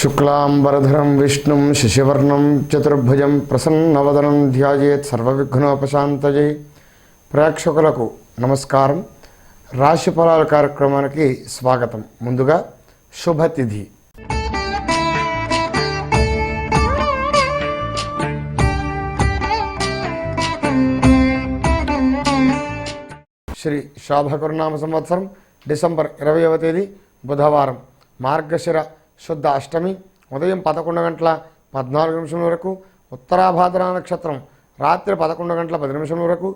శుక్లాంబరధరం విష్ణుం శశివర్ణం చతుర్భుజం ప్రసన్నవదనం ధ్యాయేత్ సర్వవిఘ్నోపశాంతయే. ప్రేక్షకులకు నమస్కారం. రాశి ఫలాల కార్యక్రమానికి స్వాగతం. ముందుగా శుభతిథి. శ్రీ శోభకృనామ సంవత్సరం డిసెంబర్ 20వ తేదీ బుధవారం, మార్గశిర శుద్ధ అష్టమి ఉదయం 11 గంటల 14 నిమిషం వరకు, ఉత్తరాభాద్ర నక్షత్రం రాత్రి 11 గంటల 10 నిమిషం వరకు,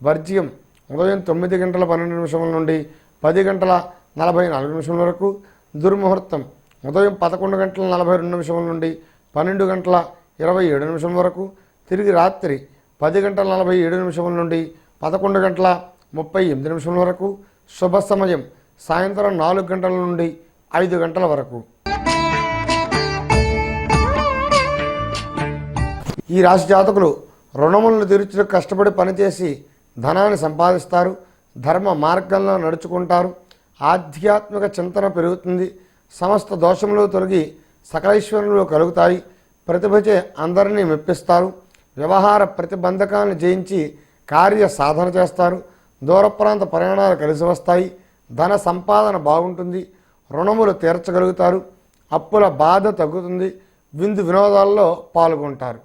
వర్జ్యం ఉదయం 9 గంటల 12 నిమిషముల నుండి 10 గంటల 44 నిమిషం వరకు, దుర్ముహూర్తం ఉదయం 11 గంటల 42 నిమిషముల నుండి 12 గంటల 27 నిమిషం వరకు, తిరిగి రాత్రి 10 గంటల 47 నిమిషముల నుండి 11 గంటల 38 నిమిషముల వరకు. శుభ సమయం సాయంత్రం 4 గంటల నుండి 5 గంటల వరకు. ఈ రాశి జాతకులు రుణములను తీర్చుటకు కష్టపడి పనిచేసి ధనాన్ని సంపాదిస్తారు. ధర్మ మార్గంలో నడుచుకుంటారు. ఆధ్యాత్మిక చింతన పెరుగుతుంది. సమస్త దోషములు తొలగి సకలైశ్వర్యములు కలుగుతాయి. ప్రతిభచే అందరినీ మెప్పిస్తారు. వ్యవహార ప్రతిబంధకాలను జయించి కార్య సాధన చేస్తారు. దూర ప్రాంత ప్రయాణాలు కలిసి వస్తాయి. ధన సంపాదన బాగుంటుంది. రుణములు తీర్చగలుగుతారు. అప్పుల బాధ తగ్గుతుంది. విందు వినోదాల్లో పాల్గొంటారు.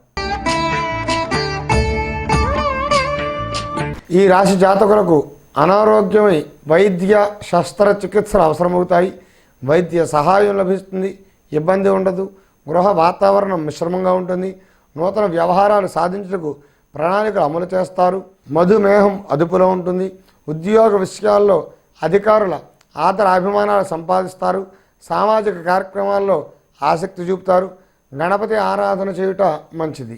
ఈ రాశి జాతకులకు అనారోగ్యమై వైద్య శస్త్రచికిత్సలు అవసరమవుతాయి. వైద్య సహాయం లభిస్తుంది. ఇబ్బంది ఉండదు. గృహ వాతావరణం మిశ్రమంగా ఉంటుంది. నూతన వ్యవహారాలు సాధించుటకు ప్రణాళికలు అమలు చేస్తారు. మధుమేహం అదుపులో ఉంటుంది. ఉద్యోగ విషయాల్లో అధికారుల ఆదర అభిమానాలు సంపాదిస్తారు. సామాజిక కార్యక్రమాల్లో ఆసక్తి చూపుతారు. గణపతి ఆరాధన చేయుట మంచిది.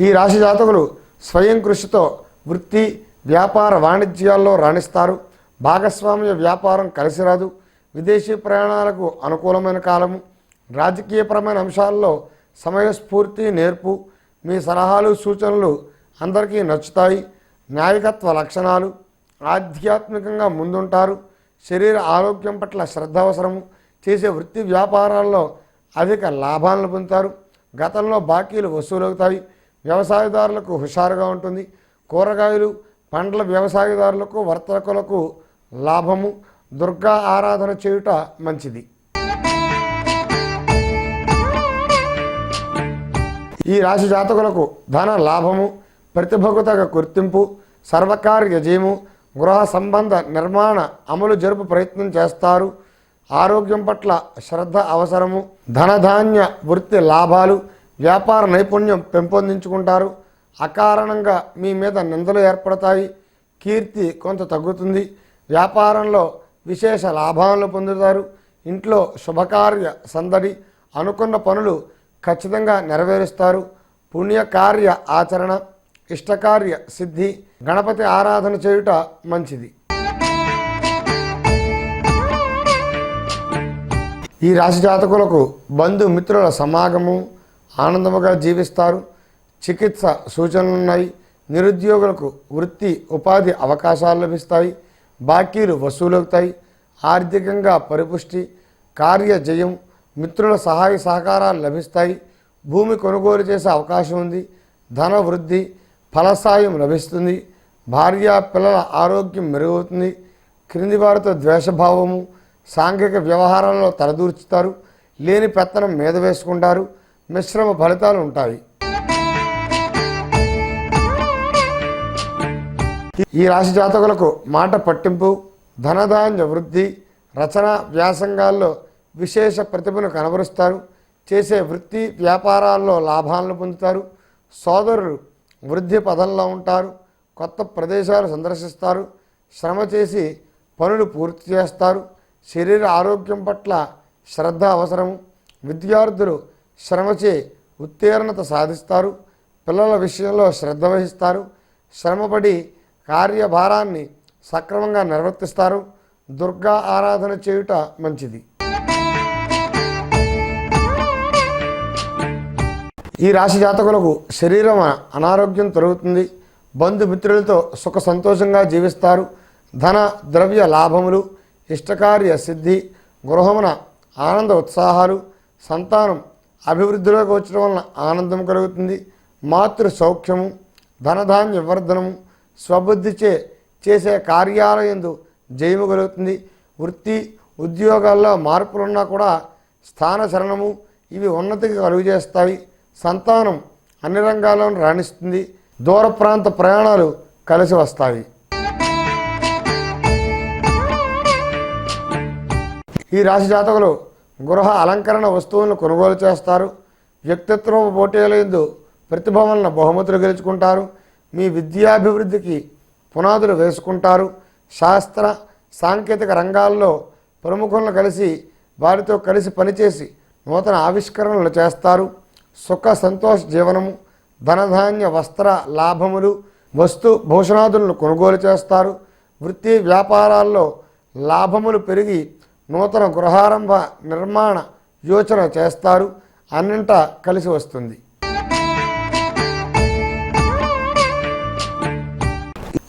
ఈ రాశి జాతకులు స్వయం కృషితో వృత్తి వ్యాపార వాణిజ్యాల్లో రాణిస్తారు. భాగస్వామ్య వ్యాపారం కలిసిరాదు. విదేశీ ప్రయాణాలకు అనుకూలమైన కాలము. రాజకీయపరమైన అంశాల్లో సమయస్ఫూర్తి నేర్పు. మీ సలహాలు సూచనలు అందరికీ నచ్చుతాయి. నాయకత్వ లక్షణాలు. ఆధ్యాత్మికంగా ముందుంటారు. శరీర ఆరోగ్యం పట్ల శ్రద్ధ అవసరము. చేసే వృత్తి వ్యాపారాల్లో అధిక లాభాలను పొందుతారు. గతంలో బాకీలు వసూలవుతాయి. వ్యవసాయదారులకు హుషారుగా ఉంటుంది. కూరగాయలు పండ్ల వ్యవసాయదారులకు వర్తకులకు లాభము. దుర్గా ఆరాధన చేయుట మంచిది. ఈ రాశి జాతకులకు ధన లాభము. ప్రతిభకు తగ గుర్తింపు. సర్వకార్య జయము. గృహ సంబంధ నిర్మాణ అమలు జరుపు ప్రయత్నం చేస్తారు. ఆరోగ్యం పట్ల శ్రద్ధ అవసరము. ధనధాన్య వృత్తి లాభాలు. వ్యాపార నైపుణ్యం పెంపొందించుకుంటారు. అకారణంగా మీ మీద నిందలు ఏర్పడతాయి. కీర్తి కొంత తగ్గుతుంది. వ్యాపారంలో విశేష లాభాలను పొందుతారు. ఇంట్లో శుభకార్య సందడి. అనుకున్న పనులు ఖచ్చితంగా నెరవేరుస్తారు. పుణ్యకార్య ఆచరణ. ఇష్టకార్య సిద్ధి. గణపతి ఆరాధన చేయుట మంచిది. ఈ రాశి జాతకులకు బంధుమిత్రుల సమాగము. ఆనందముగా జీవిస్తారు. చికిత్స సూచనలున్నాయి. నిరుద్యోగులకు వృత్తి ఉపాధి అవకాశాలు లభిస్తాయి. బాకీలు వసూలవుతాయి. ఆర్థికంగా పరిపుష్టి. కార్య జయం. మిత్రుల సహాయ సహకారాలు లభిస్తాయి. భూమి కొనుగోలు చేసే అవకాశం ఉంది. ధన వృద్ధి. ఫలసాయం లభిస్తుంది. భార్య పిల్లల ఆరోగ్యం మెరుగవుతుంది. క్రింది వారితో ద్వేషభావము. సాంఘిక వ్యవహారాల్లో తలదూర్చుతారు. లేని పెత్తనం మీద వేసుకుంటారు. మిశ్రమ ఫలితాలు ఉంటాయి. ఈ రాశి జాతకులకు మాట పట్టింపు. ధనధాన్య వృద్ధి. రచన వ్యాసంగాల్లో విశేష ప్రతిభను కనబరుస్తారు. చేసే వృత్తి వ్యాపారాల్లో లాభాలను పొందుతారు. సోదరులు వృద్ధి పదంలో ఉంటారు. కొత్త ప్రదేశాలు సందర్శిస్తారు. శ్రమ చేసి పనులు పూర్తి చేస్తారు. శరీర ఆరోగ్యం పట్ల శ్రద్ధ అవసరము. విద్యార్థులు శ్రమచే ఉత్తీర్ణత సాధిస్తారు. పిల్లల విషయంలో శ్రద్ధ వహిస్తారు. శ్రమపడి కార్యభారాన్ని సక్రమంగా నిర్వర్తిస్తారు. దుర్గా ఆరాధన చేయుట మంచిది. ఈ రాశి జాతకులకు శరీరం అనారోగ్యం తొలగుతుంది. బంధుమిత్రులతో సుఖ సంతోషంగా జీవిస్తారు. ధన ద్రవ్య లాభములు. ఇష్టకార్య సిద్ధి, గృహమున ఆనంద ఉత్సాహాలు, సంతానం అభివృద్ధిలోకి వచ్చడం వలన ఆనందం కలుగుతుంది. మాతృ సౌఖ్యము, ధనధాన్య వర్ధనము, స్వబుద్ధిచే చేసే కార్యాలయందు జయము కలుగుతుంది. వృత్తి ఉద్యోగాల్లో మార్పులున్నా కూడా స్థానచలనము ఇవి ఉన్నతికి కలుగజేస్తాయి. సంతానం అన్ని రంగాల్లోనూ రాణిస్తుంది. దూర ప్రాంత ప్రయాణాలు కలిసి వస్తాయి. ఈ రాశి జాతకులు గృహ అలంకరణ వస్తువులను కొనుగోలు చేస్తారు. వ్యక్తిత్వ పోటీలందు ప్రతిభ వలన బహుమతులు గెలుచుకుంటారు. మీ విద్యాభివృద్ధికి పునాదులు వేసుకుంటారు. శాస్త్ర సాంకేతిక రంగాల్లో ప్రముఖులను కలిసి వారితో కలిసి పనిచేసి నూతన ఆవిష్కరణలు చేస్తారు. సుఖ సంతోష జీవనము, ధనధాన్య వస్త్ర లాభములు, వస్తు భూషణాదులను కొనుగోలు చేస్తారు. వృత్తి వ్యాపారాల్లో లాభములు పెరిగి నూతన గృహారంభ నిర్మాణ యోచన చేస్తారు. అన్నింటా కలిసి వస్తుంది.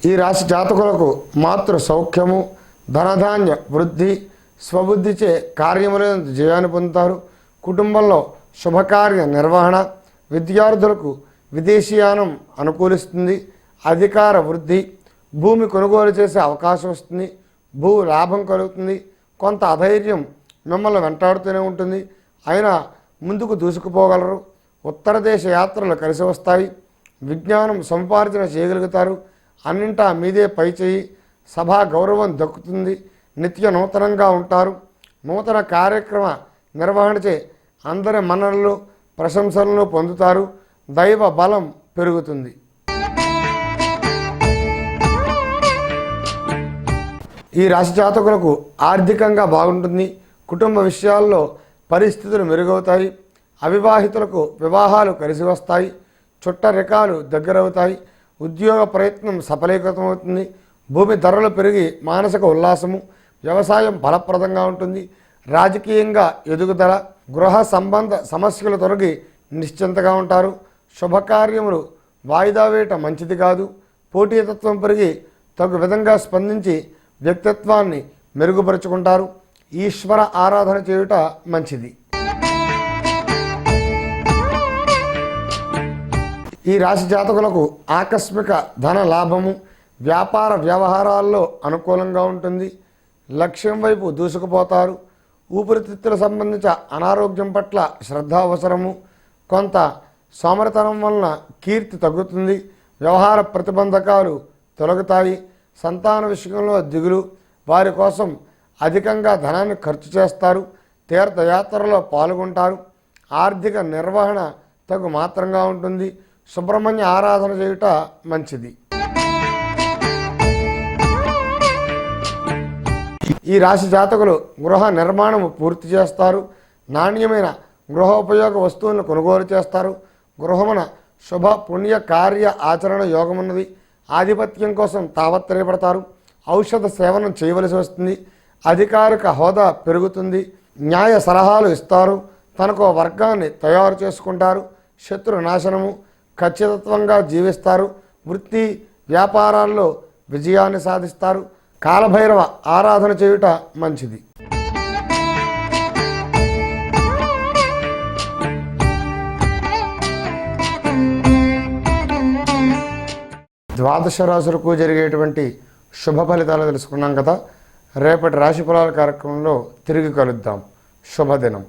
ఈ రాశి జాతకులకు మాతృ సౌఖ్యము, ధనధాన్య వృద్ధి, స్వబుద్ధిచే కార్యములందు జయాన్ని పొందుతారు. కుటుంబంలో శుభకార్య నిర్వహణ, విద్యార్థులకు విదేశీయానం అనుకూలిస్తుంది. అధికార వృద్ధి, భూమి కొనుగోలు చేసే అవకాశం వస్తుంది. భూ లాభం కలుగుతుంది. కొంత అధైర్యం మిమ్మల్ని వెంటాడుతూనే ఉంటుంది. అయినా ముందుకు దూసుకుపోగలరు. ఉత్తర దేశ యాత్రలు కలిసి వస్తాయి. విజ్ఞానం సంపార్జన చేయగలుగుతారు. అన్నింటా మీదే పై చేయి. సభా గౌరవం దక్కుతుంది. నిత్య నూతనంగా ఉంటారు. నూతన కార్యక్రమ నిర్వహణచే అందరి మన్ననలు ప్రశంసలను పొందుతారు. దైవ బలం పెరుగుతుంది. ఈ రాశి జాతకులకు ఆర్థికంగా బాగుంటుంది. కుటుంబ విషయాల్లో పరిస్థితులు మెరుగవుతాయి. అవివాహితులకు వివాహాలు కలిసి వస్తాయి. చుట్టరికాలు దగ్గరవుతాయి. ఉద్యోగ ప్రయత్నం సఫలీకృతమవుతుంది. భూమి ధరలు పెరిగి మానసిక ఉల్లాసము, వ్యవసాయం ఫలప్రదంగా ఉంటుంది. రాజకీయంగా ఎదుగుదల, గృహ సంబంధ సమస్యలు తొలగి నిశ్చింతగా ఉంటారు. శుభకార్యములు వాయిదా వేయటం మంచిది కాదు. పోటీతత్వం పెరిగి తగు విధంగా స్పందించి వ్యక్తిత్వాన్ని మెరుగుపరుచుకుంటారు. ఈశ్వర ఆరాధన చేయుట మంచిది. ఈ రాశి జాతకులకు ఆకస్మిక ధన లాభము, వ్యాపార వ్యవహారాల్లో అనుకూలంగా ఉంటుంది. లక్ష్యం వైపు దూసుకుపోతారు. ఊపిరితిత్తులకు సంబంధించిన అనారోగ్యం పట్ల శ్రద్ధ అవసరము. కొంత సోమరితనం వలన కీర్తి తగ్గుతుంది. వ్యవహార ప్రతిబంధకాలు తొలగుతాయి. సంతాన విషయంలో దిగులు, వారి కోసం అధికంగా ధనాన్ని ఖర్చు చేస్తారు. తీర్థయాత్రలో పాల్గొంటారు. ఆర్థిక నిర్వహణ తగు మాత్రంగా ఉంటుంది. సుబ్రహ్మణ్య ఆరాధన చేయుట మంచిది. ఈ రాశి జాతకులు గృహ నిర్మాణము పూర్తి చేస్తారు. నాణ్యమైన గృహోపయోగ వస్తువులను కొనుగోలు చేస్తారు. గృహమున శుభ పుణ్య కార్య ఆచరణ యోగమున్నది. ఆధిపత్యం కోసం తావత్రయపడతారు. ఔషధ సేవనం చేయవలసి వస్తుంది. అధికారిక హోదా పెరుగుతుంది. న్యాయ సలహాలు ఇస్తారు. తనకు వర్గాన్ని తయారు చేసుకుంటారు. శత్రు నాశనము, ఖచ్చితత్వంగా జీవిస్తారు. వృత్తి వ్యాపారాల్లో విజయాన్ని సాధిస్తారు. కాలభైరవ ఆరాధన చేయుట మంచిది. ద్వాదశ రాశులకు జరిగేటువంటి శుభ ఫలితాలు తెలుసుకున్నాం కదా. రేపటి రాశి ఫలాల కార్యక్రమంలో తిరిగి కలుద్దాం. శుభదినం.